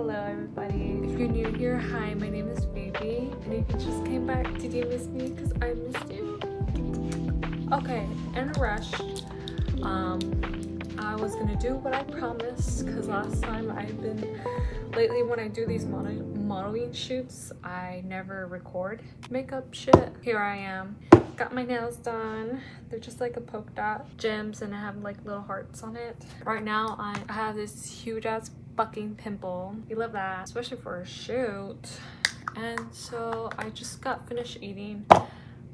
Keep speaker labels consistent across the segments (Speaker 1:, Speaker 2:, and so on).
Speaker 1: Hello everybody. If you're new here, hi, my name is Baby. And if you just came back, did you miss me? Because I missed you. Okay, in a rush. I was gonna do what I promised because last time lately when I do these modeling shoots, I never record makeup shit. Here I am. Got my nails done. They're just like a polka dot gems and I have like little hearts on it. Right now I have this huge ass fucking pimple. You love that, especially for a shoot. And so I just got finished eating,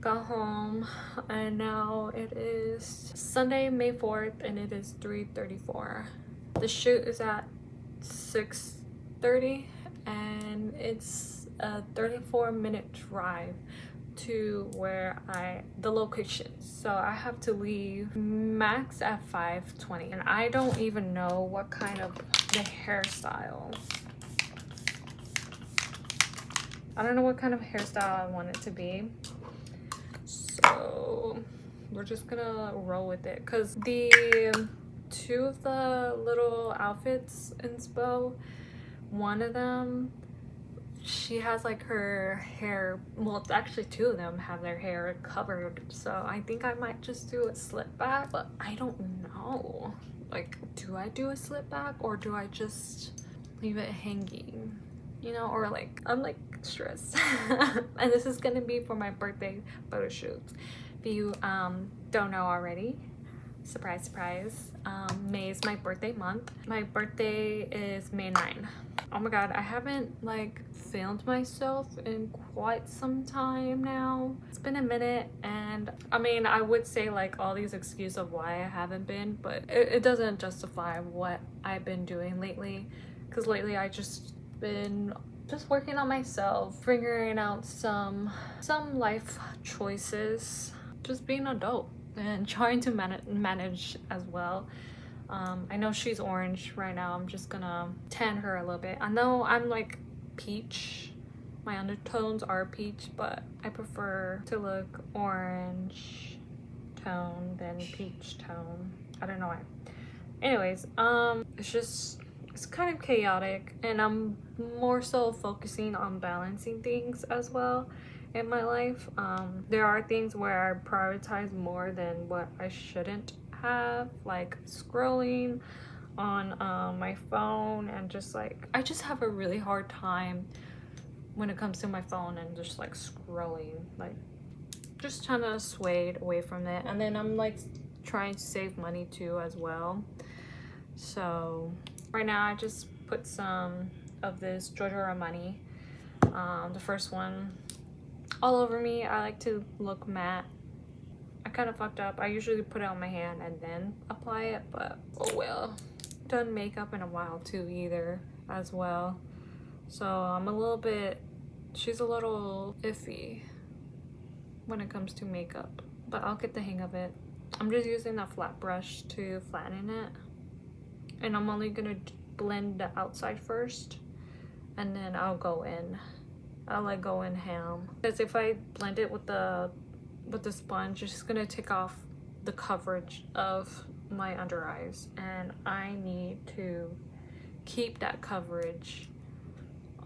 Speaker 1: got home, and now it is Sunday, May 4th, and it is 3:34. The shoot is at 6:30 and it's a 34-minute drive to where the location. So I have to leave max at 5:20 and I don't even know what kind of the hairstyle. I don't know what kind of hairstyle I want it to be. So we're just gonna roll with it because the two of the little outfits inspo, one of them, she has like her hair, well, it's actually two of them have their hair covered, so I think I might just do a slip back, but I don't know. Like, do I do a slip back or do I just leave it hanging, you know? Or like, I'm like stressed. And this is gonna be for my birthday photo shoot. If you don't know already, surprise, surprise, May is my birthday month. My birthday is May 9. Oh my god, I haven't like filmed myself in quite some time now. It's been a minute, and I mean, I would say like all these excuses of why I haven't been, but it doesn't justify what I've been doing lately, because lately I just been working on myself, figuring out some life choices, just being an adult and trying to manage as well. I know she's orange right now. I'm just gonna tan her a little bit. I know I'm like peach. My undertones are peach, but I prefer to look orange tone than peach tone. I don't know why. Anyways, it's kind of chaotic, and I'm more so focusing on balancing things as well in my life. There are things where I prioritize more than what I shouldn't have, like scrolling on my phone, and just like I just have a really hard time when it comes to my phone and just like scrolling, like just trying to sway away from it. And then I'm like trying to save money too as well. So right now I just put some of this Giorgio Armani, the first one, all over me. I like to look matte. I kind of fucked up. I usually put it on my hand and then apply it, but oh well. Done makeup in a while too either as well. So I'm a little bit, she's a little iffy when it comes to makeup, but I'll get the hang of it. I'm just using a flat brush to flatten it, and I'm only gonna blend the outside first, and then I'll go in. I'll like go in ham, because if I blend it with the sponge, it's just gonna take off the coverage of my under eyes, and I need to keep that coverage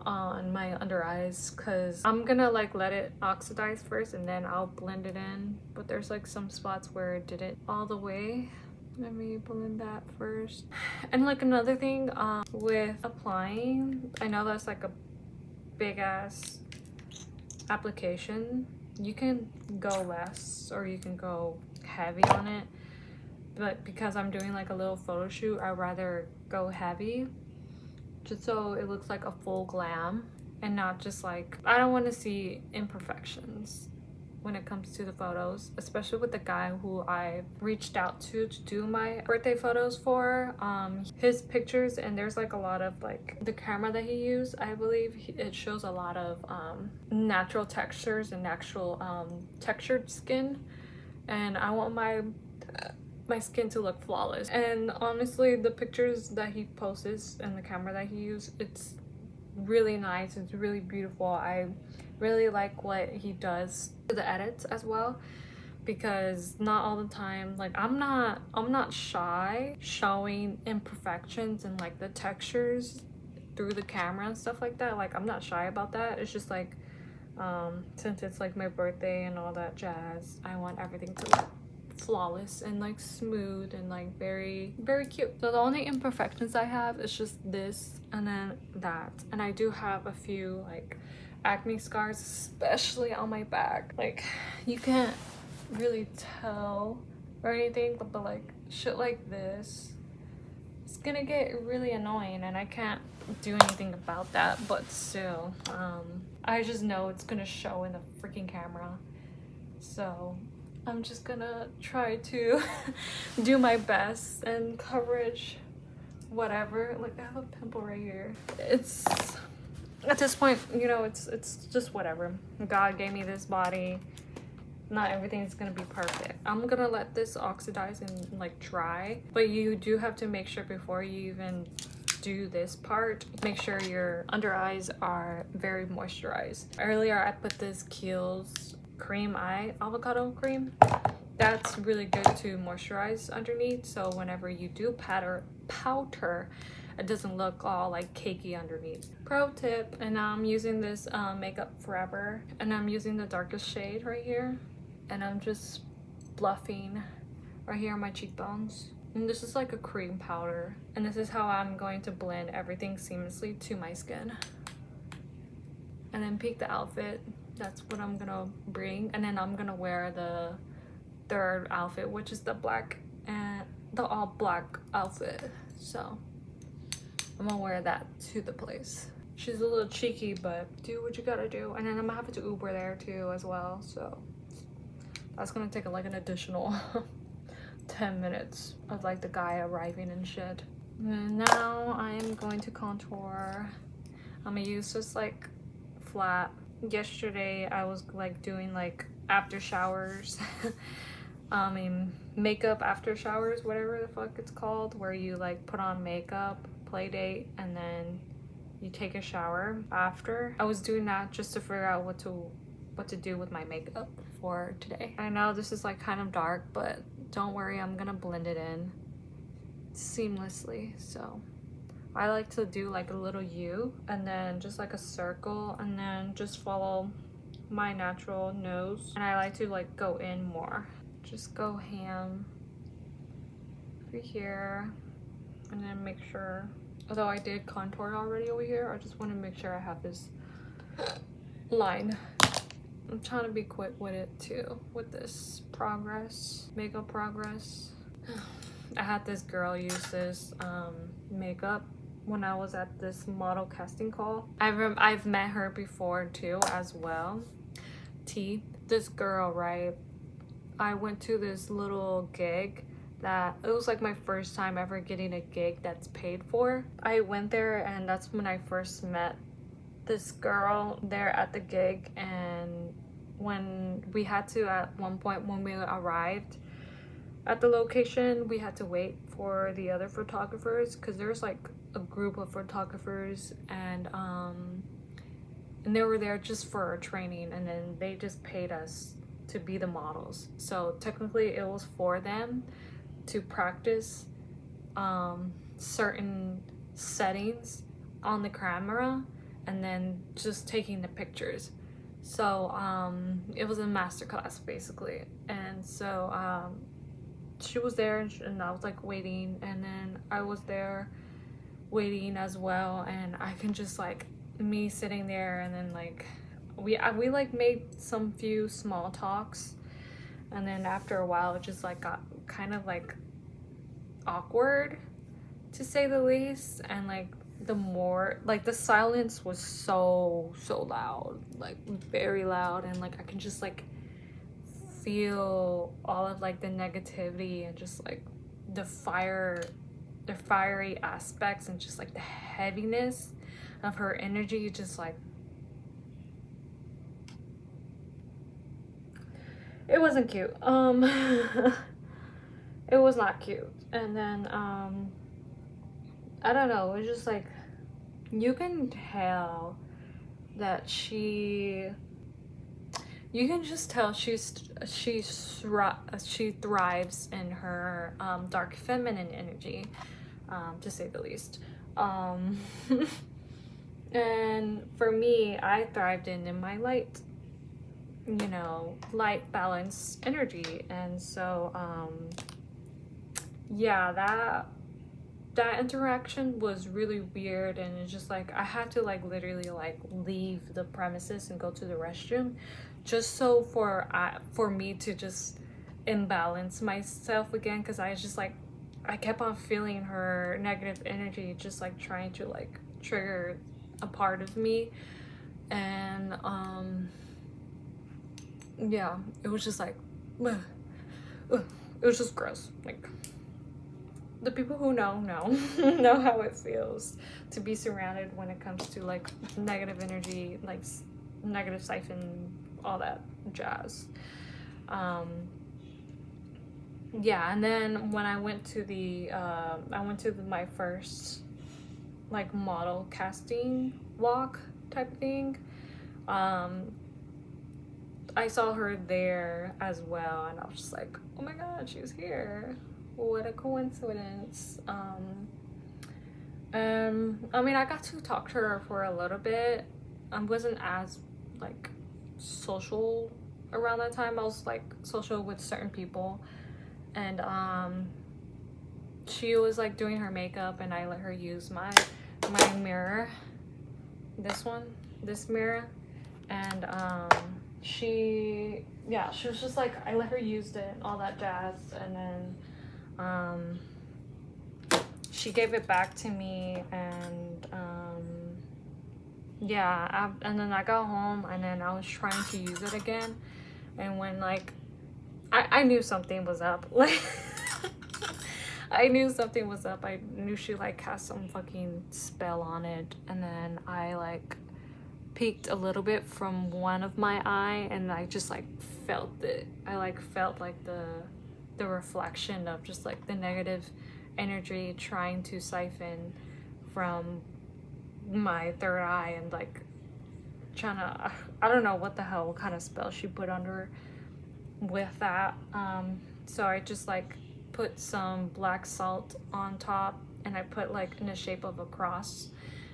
Speaker 1: on my under eyes, because I'm gonna like let it oxidize first and then I'll blend it in. But there's like some spots where it didn't all the way. Let me blend that first. And like another thing with applying, I know that's like a big ass application. You can go less or you can go heavy on it, but because I'm doing like a little photo shoot, I'd rather go heavy, just so it looks like a full glam and not just like, I don't want to see imperfections when it comes to the photos, especially with the guy who I reached out to do my birthday photos for. His pictures, and there's like a lot of like the camera that he used, I believe it shows a lot of natural textures and actual textured skin, and I want my skin to look flawless. And honestly, the pictures that he posts and the camera that he used, it's really nice, it's really beautiful. I really like what he does to the edits as well, because not all the time, like I'm not shy showing imperfections and like the textures through the camera and stuff like that. Like, I'm not shy about that. It's just like, since it's like my birthday and all that jazz, I want everything to look flawless and like smooth and like very, very cute. So the only imperfections I have is just this and then that. And I do have a few like acne scars, especially on my back. Like, you can't really tell or anything, but like shit like this, it's gonna get really annoying and I can't do anything about that. But still, I just know it's gonna show in the freaking camera, so I'm just gonna try to do my best and coverage whatever. Like, I have a pimple right here. It's at this point, you know, it's just whatever. God gave me this body. Not everything's gonna be perfect. I'm gonna let this oxidize and like dry, but you do have to make sure before you even do this part, make sure your under eyes are very moisturized. Earlier I put this Kiehl's cream eye avocado cream. That's really good to moisturize underneath, so whenever you do powder, it doesn't look all like cakey underneath. Pro tip. And now I'm using this Makeup Forever, and I'm using the darkest shade right here, and I'm just bluffing right here on my cheekbones. And this is like a cream powder, and this is how I'm going to blend everything seamlessly to my skin. And then pick the outfit. That's what I'm gonna bring, and then I'm gonna wear the third outfit, which is the black and the all black outfit. So I'm gonna wear that to the place. She's a little cheeky, but do what you gotta do. And then I'm gonna have to Uber there too as well, so that's gonna take like an additional 10 minutes of like the guy arriving and shit. And now I am going to contour. I'm gonna use this like flat. Yesterday I was like doing like after showers makeup after showers, whatever the fuck it's called, where you like put on makeup, play date, and then you take a shower after. I was doing that just to figure out what to do with my makeup for today. I know this is like kind of dark, but don't worry, I'm gonna blend it in seamlessly. So I like to do like a little U and then just like a circle and then just follow my natural nose. And I like to like go in more. Just go ham over here and then make sure, although I did contour already over here, I just want to make sure I have this line. I'm trying to be quick with it too, with this makeup progress. I had this girl use this makeup when I was at this model casting call. I've met her before too as well. This girl, right? I went to this little gig that it was like my first time ever getting a gig that's paid for. I went there and that's when I first met this girl there at the gig. And when we had to, at one point when we arrived at the location, we had to wait for the other photographers because there's like a group of photographers, and they were there just for training, and then they just paid us to be the models. So technically it was for them to practice certain settings on the camera and then just taking the pictures. So it was a masterclass basically. And so she was there and I was like waiting, and then I was there waiting as well, and I can just like me sitting there, and then like we like made some few small talks, and then after a while it just like got kind of like awkward to say the least. And like the more like the silence was so loud, like very loud, and like I can just like feel all of like the negativity and just like the fiery aspects and just like the heaviness of her energy. Just like it wasn't cute. It was not cute. And then I don't know, it was just like you can tell that you can just tell she thrives in her dark feminine energy, to say the least. And for me, I thrived in my light, you know, light balanced energy. And so yeah, that interaction was really weird, and it's just like I had to like literally like leave the premises and go to the restroom just so for me to just imbalance myself again, because I just like I kept on feeling her negative energy just like trying to like trigger a part of me. And yeah, it was just like ugh, ugh. It was just gross. Like, the people who know know how it feels to be surrounded when it comes to like negative energy, like negative siphon, all that jazz. Yeah, and then when I went to my first like model casting walk type thing, I saw her there as well, and I was just like, oh my god, she's here. What a coincidence. I mean, I got to talk to her for a little bit. I wasn't as like social around that time. I was like social with certain people, and she was like doing her makeup, and I let her use my mirror, this mirror, and she was just like, I let her use it, all that jazz, and then she gave it back to me, and yeah, and then I got home, and then I was trying to use it again, and when like I knew something was up. Like I knew something was up. I knew she like cast some fucking spell on it, and then I like peeked a little bit from one of my eye, and I just like felt it. I like felt like the reflection of just like the negative energy trying to siphon from my third eye, and like trying to, I don't know what the hell, what kind of spell she put under with that. So I just like put some black salt on top, and I put like in the shape of a cross,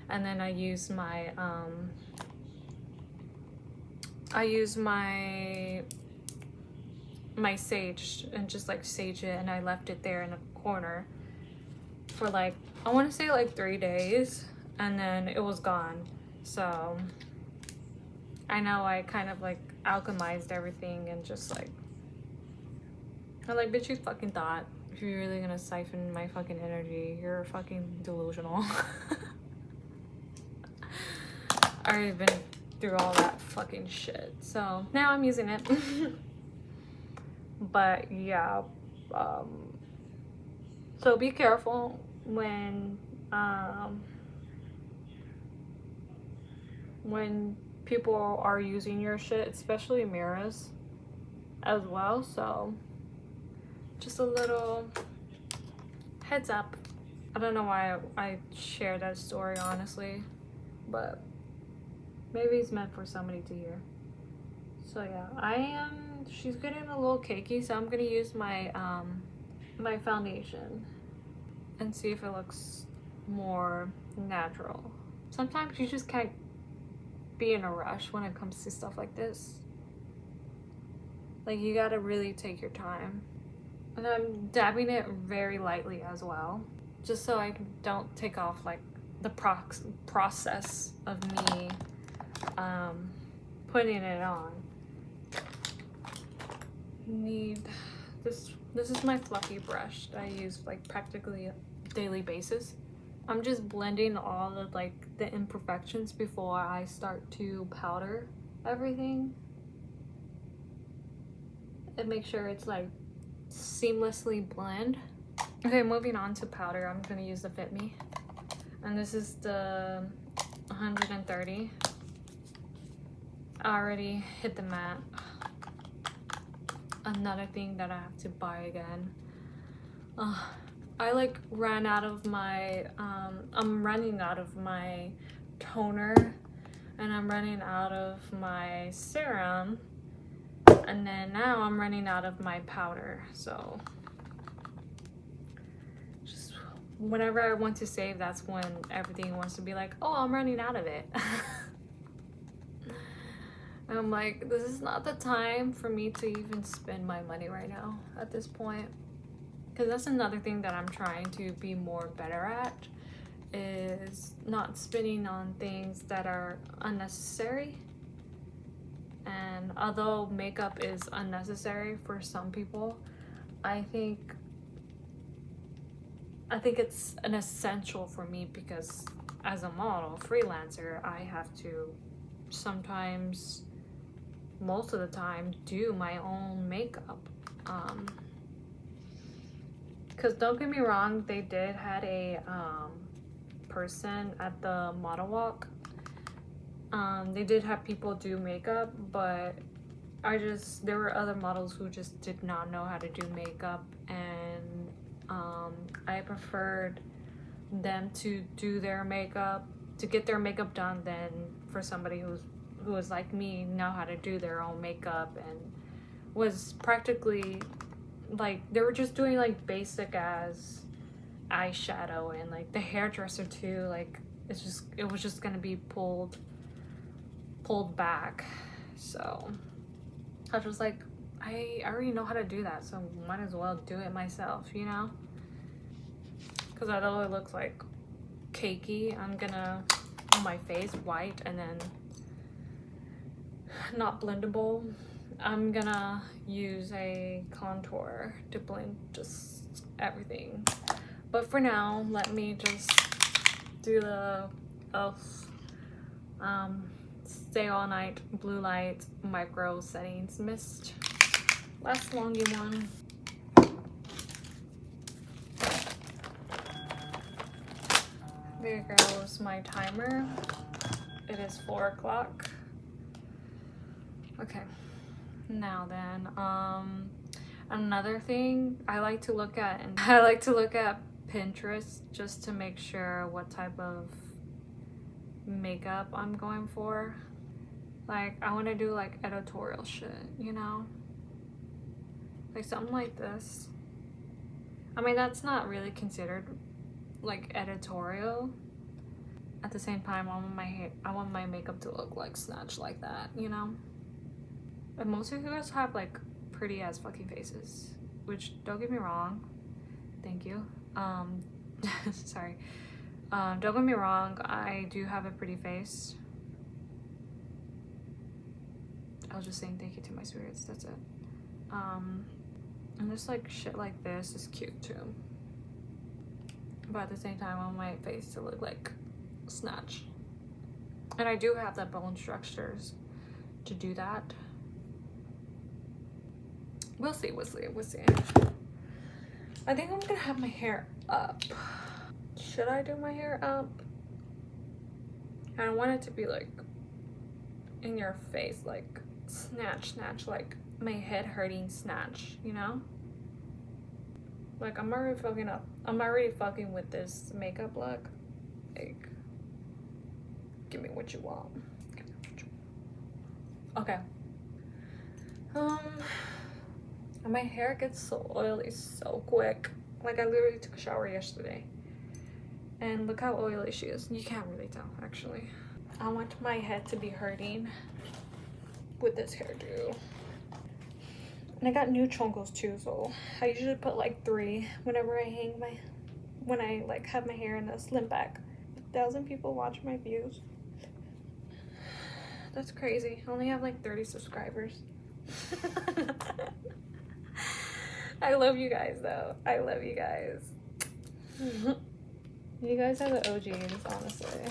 Speaker 1: and then I used my my sage, and just like sage it, and I left it there in a corner for like, I want to say like 3 days, and then it was gone. So I know I kind of like alchemized everything, and just like, I'm like, bitch, you fucking thought if you're really gonna siphon my fucking energy, you're fucking delusional. I already been through all that fucking shit, so now I'm using it. But yeah, so be careful when people are using your shit, especially mirrors as well. So just a little heads up. I don't know why I share that story, honestly, but maybe it's meant for somebody to hear. So yeah, she's getting a little cakey, so I'm gonna use my my foundation and see if it looks more natural. Sometimes you just can't be in a rush when it comes to stuff like this. Like, you gotta really take your time. And I'm dabbing it very lightly as well, just so I don't take off like the process of me putting it on. Need this is my fluffy brush that I use like practically a daily basis. I'm just blending all the like the imperfections before I start to powder everything, and make sure it's like seamlessly blend. Okay, moving on to powder, I'm gonna use the Fit Me, and this is the 130. I already hit the matte. Another thing that I have to buy again. I like ran out of my I'm running out of my toner, and I'm running out of my serum, and then now I'm running out of my powder. So just whenever I want to save, that's when everything wants to be like, oh, I'm running out of it. And I'm like, this is not the time for me to even spend my money right now at this point. Because that's another thing that I'm trying to be more better at, is not spending on things that are unnecessary. And although makeup is unnecessary for some people, I think it's an essential for me, because as a model, freelancer, I have to sometimes, most of the time, do my own makeup. Because don't get me wrong, they did had a person at the model walk. They did have people do makeup, but there were other models who just did not know how to do makeup, and I preferred them to do their makeup, to get their makeup done, than for somebody who was like me, know how to do their own makeup, and was practically like, they were just doing like basic as eyeshadow, and like the hairdresser too, like it was just gonna be pulled back. So I was just like, I already know how to do that, so might as well do it myself, you know? Because although it looks like cakey, I'm gonna, on my face, white, and then not blendable, I'm gonna use a contour to blend just everything. But for now, let me just do the e.l.f. Stay All Night Blue Light Micro Settings Mist. Last longy one. There goes my timer. It is 4 o'clock. Okay, now then, another thing I like to look at, and I like to look at Pinterest just to make sure what type of makeup I'm going for. Like, I want to do like editorial shit, you know, like something like this. I mean, that's not really considered like editorial. At the same time, I want my makeup to look like snatched like that, you know. And most of you guys have like pretty as fucking faces, which, don't get me wrong, thank you, sorry, don't get me wrong, I do have a pretty face. I was just saying thank you to my spirits, that's it. And just like shit like this is cute too, but at the same time, I want my face to look like snatch, and I do have the bone structures to do that. We'll see. I think I'm gonna have my hair up. Should I do my hair up? I don't want it to be like in your face, like snatch, like my head hurting snatch, you know? Like, I'm already fucking up. I'm already fucking with this makeup look. Like, give me what you want. Okay. My hair gets so oily so quick. Like, I literally took a shower yesterday, and look how oily she is. You can't really tell, actually. I want my head to be hurting with this hairdo. And I got new chongos too, so I usually put like 3 whenever I when I like have my hair in a slim back. 1,000 people watch my views. That's crazy. I only have like 30 subscribers. I love you guys though. I love you guys. You guys are the OGs, honestly.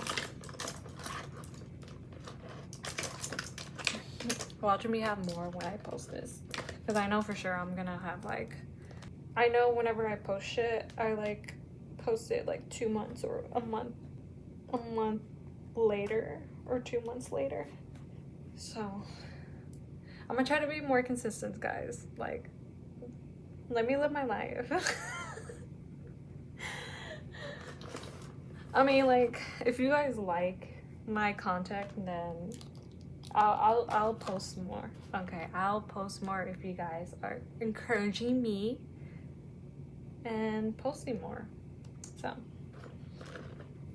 Speaker 1: Watch me have more when I post this, because I know for sure I'm gonna have like, I know whenever I post shit, I like post it like 2 months or a month later, or 2 months later. So I'm gonna try to be more consistent, guys. Like, let me live my life. I mean, like, if you guys like my content, then I'll post more. Okay, I'll post more if you guys are encouraging me and posting more. So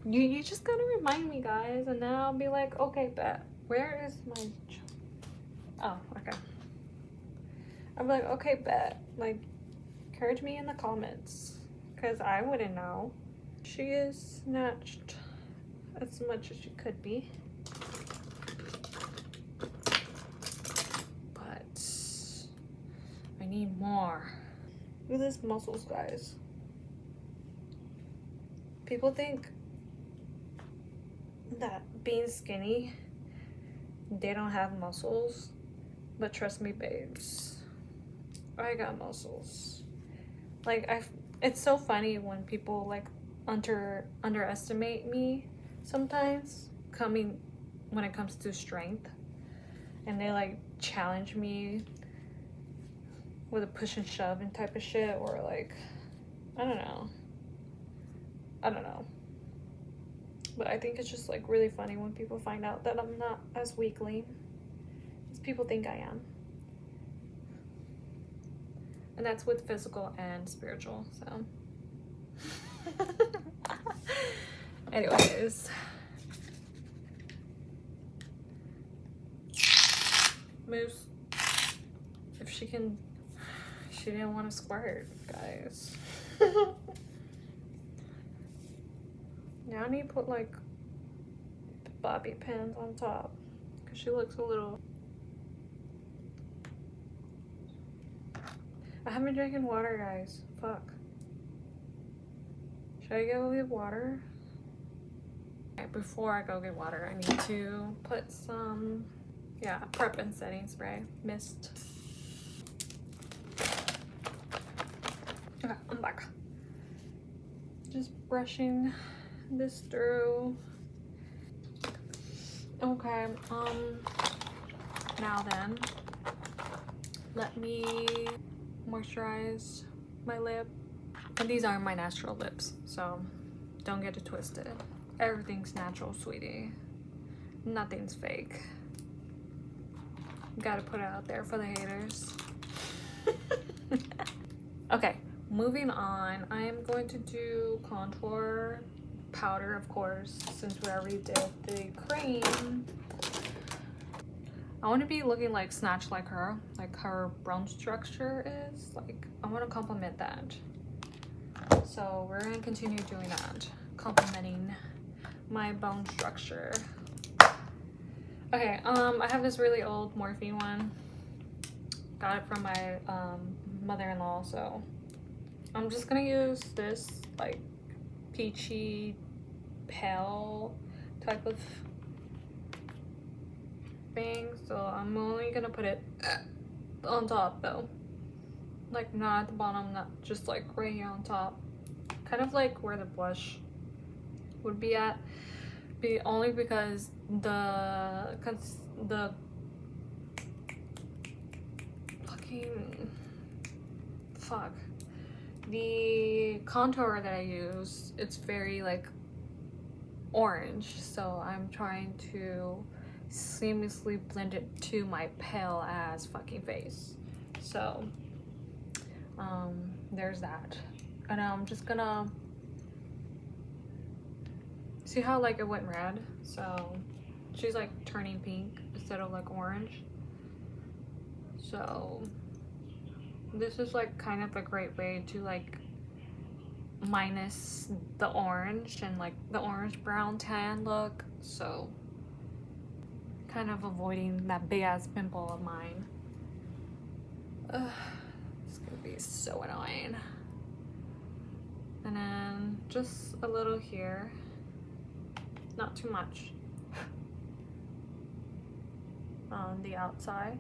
Speaker 1: you just gotta remind me, guys, and then I'll be like, okay, bet. Where is my... Oh, okay. I'm like, okay, bet. Like, encourage me in the comments, because I wouldn't know. She is snatched as much as she could be, but I need more. Look at these muscles, guys. People think that being skinny, they don't have muscles, but trust me, babes, I got muscles. Like, it's so funny when people like underestimate me sometimes, when it comes to strength, and they like challenge me with a push and shove and type of shit, or like, I don't know, but I think it's just like really funny when people find out that I'm not as weakling as people think I am. And that's with physical and spiritual, so. Anyways. Moose. If she can... She didn't want to squirt, guys. Now I need to put like bobby pins on top, because she looks a little... I haven't been drinking water, guys. Fuck. Should I go get water? Okay, before I go get water, I need to put some, yeah, prep and setting spray. Mist. Okay, I'm back. Just brushing this through. Okay, now then, let me moisturize my lip. And these are my natural lips, so don't get it twisted. Everything's natural, sweetie. Nothing's fake. Gotta put it out there for the haters. Okay, moving on. I am going to do contour powder, of course, since we already did the cream. I want to be looking like snatched like her bone structure is. Like, I want to complement that. So we're going to continue doing that, complementing my bone structure. Okay, I have this really old morphine one. Got it from my mother-in-law, so I'm just gonna use this like peachy pale type of thing. So I'm only gonna put it on top though, like not at the bottom, not just like right here on top, kind of like where the blush would be at, only because the the contour that I use, it's very like orange, so I'm trying to seamlessly blend it to my pale ass fucking face. So there's that. And I'm just gonna see how like it went red, so she's like turning pink instead of like orange. So this is like kind of a great way to like minus the orange and like the orange brown tan look, so kind of avoiding that big ass pimple of mine. Ugh, it's gonna be so annoying. And then just a little here, not too much, on the outside.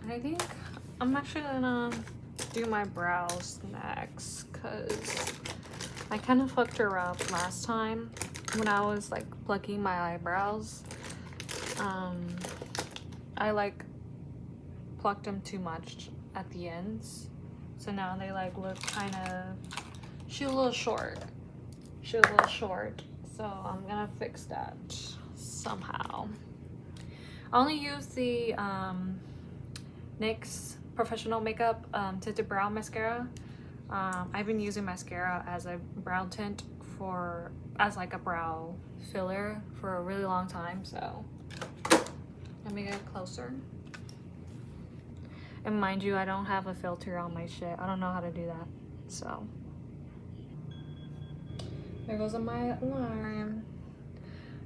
Speaker 1: And I think I'm actually gonna do my brows next, because I kind of fucked her up last time when I was like plucking my eyebrows. I like plucked them too much at the ends, so now they like look kind of, she's a little short, so I'm gonna fix that somehow. I only use the NYX Professional Makeup tinted brow mascara. I've been using mascara as a brow tint as like a brow filler for a really long time, so let me get closer. And mind you, I don't have a filter on my shit. I don't know how to do that, so there goes my alarm.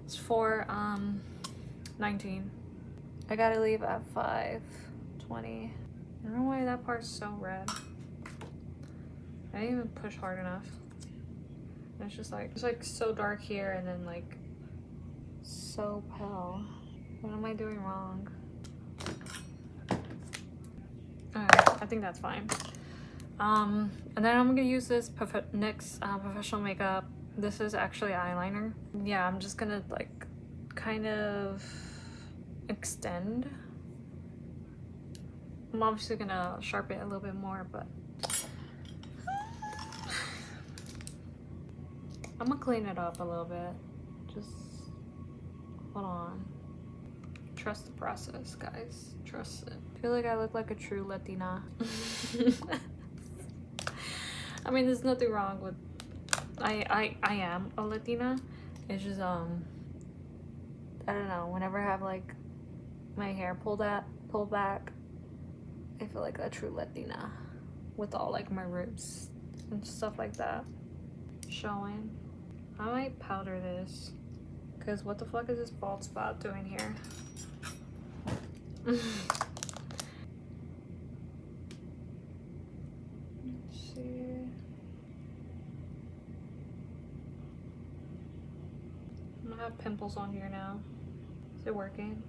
Speaker 1: It's 4:19. I gotta leave at 5:20. I don't know why that part's so red. I didn't even push hard enough. And it's just like, it's like so dark here and then like so pale. What am I doing wrong? Alright, I think that's fine. And then I'm gonna use this NYX Professional Makeup. This is actually eyeliner. Yeah, I'm just gonna like kind of extend. I'm obviously gonna sharpen it a little bit more, but I'm gonna clean it up a little bit. Just hold on. Trust the process, guys. Trust it. I feel like I look like a true Latina. I mean, there's nothing wrong with I am a Latina. It's just I don't know, whenever I have like my hair pulled back, I feel like a true Latina with all like my roots and stuff like that showing. I might powder this because what the fuck is this bald spot doing here? Let's see. I'm gonna have pimples on here now. Is it working?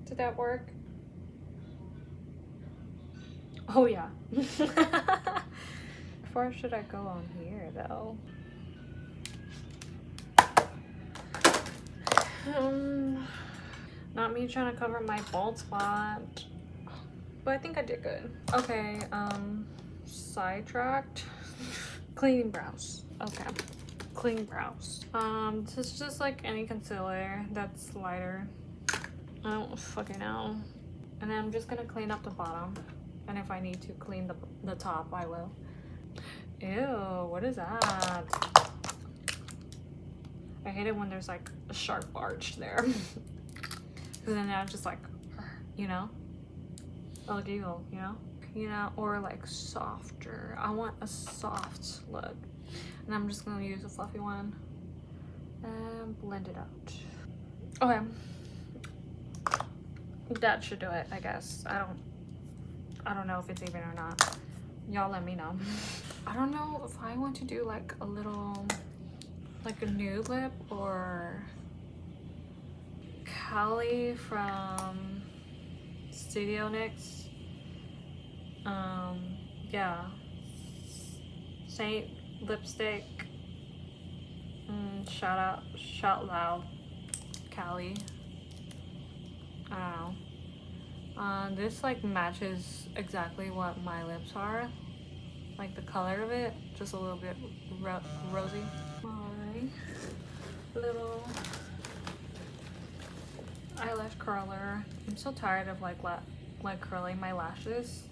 Speaker 1: Did that work? Oh yeah. How far should I go on here though? Not me trying to cover my bald spot, but I think I did good. Okay, sidetracked. Cleaning brows. Okay, clean brows. This is just like any concealer that's lighter. I don't fucking know. And then I'm just gonna clean up the bottom, and if I need to clean the top, I will. Ew, what is that? I hate it when there's like a sharp arch there. Because then I'm just like, you know? I look evil, you know? You know, or like softer. I want a soft look. And I'm just gonna use a fluffy one and blend it out. Okay. That should do it, I guess. I don't know if it's even or not. Y'all let me know. I don't know if I want to do like a little, like a nude lip or Callie from Studio NYX. Yeah. Saint lipstick. Shout loud, Callie. I don't know. This like matches exactly what my lips are, like the color of it, just a little bit rosy. My little eyelash curler. I'm so tired of like curling my lashes.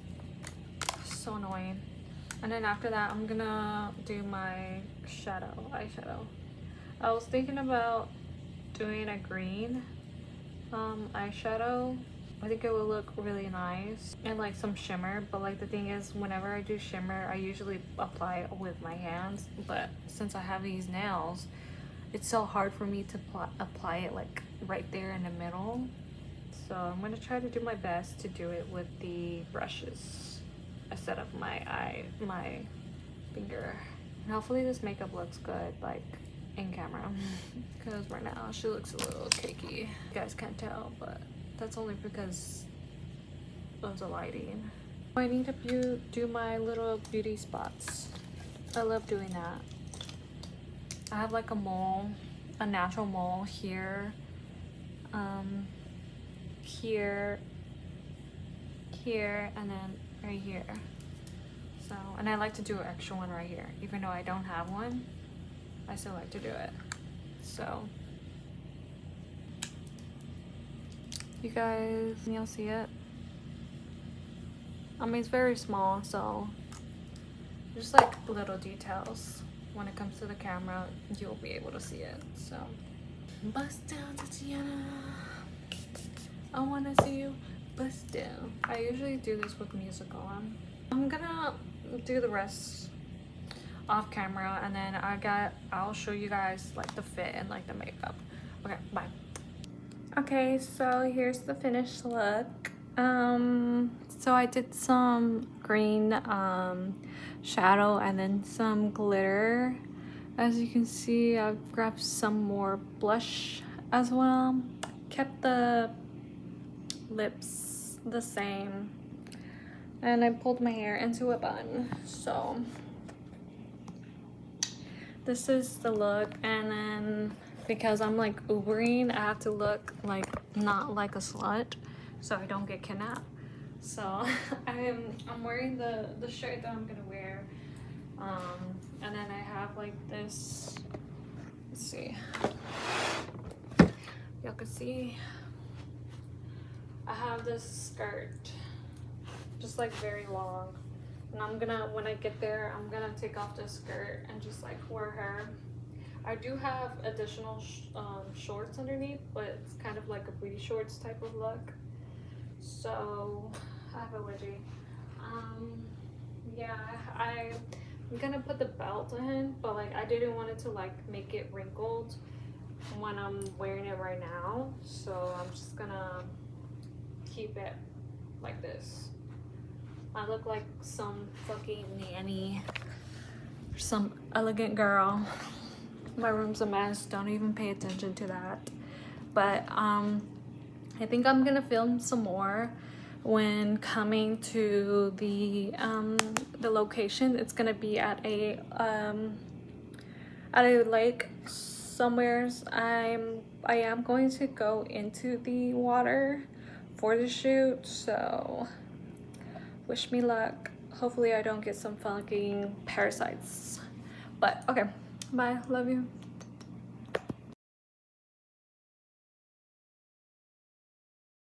Speaker 1: So annoying. And then after that, I'm gonna do my eyeshadow. I was thinking about doing a green eyeshadow. I think it will look really nice, and like some shimmer, but like the thing is, whenever I do shimmer, I usually apply it with my hands, but since I have these nails, it's so hard for me to apply it like right there in the middle. So I'm gonna try to do my best to do it with the brushes instead of my finger. And hopefully this makeup looks good like in camera, because right now she looks a little cakey. You guys can't tell, but that's only because of the lighting. I need to do my little beauty spots. I love doing that. I have like a mole, a natural mole here, here, and then right here. So, and I like to do an extra one right here. Even though I don't have one, I still like to do it. So, you guys, can y'all see it? I mean, it's very small, so just like little details. When it comes to the camera, you'll be able to see it. So, bust down, Tatiana. I wanna see you bust down. I usually do this with music on. I'm gonna do the rest off camera, and then I'll show you guys like the fit and like the makeup. Okay, bye. Okay, so here's the finished look. So I did some green shadow and then some glitter. As you can see, I've grabbed some more blush as well. Kept the lips the same, and I pulled my hair into a bun. So this is the look, and then because I'm like Ubering, I have to look like not like a slut so I don't get kidnapped. So I'm wearing the shirt that I'm gonna wear, and then I have like this, let's see, y'all can see, I have this skirt, just like very long, and I'm gonna, when I get there, I'm gonna take off this skirt and just like wear her. I do have additional shorts underneath, but it's kind of like a booty shorts type of look. So I have a wedgie. Yeah, I'm gonna put the belt in, but like I didn't want it to like make it wrinkled when I'm wearing it right now. So I'm just gonna keep it like this. I look like some fucking nanny or some elegant girl. My room's a mess, don't even pay attention to that. But I think I'm gonna film some more when coming to the location. It's gonna be at a lake somewheres. I am going to go into the water for the shoot, so wish me luck. Hopefully I don't get some fucking parasites. But okay, bye, love you.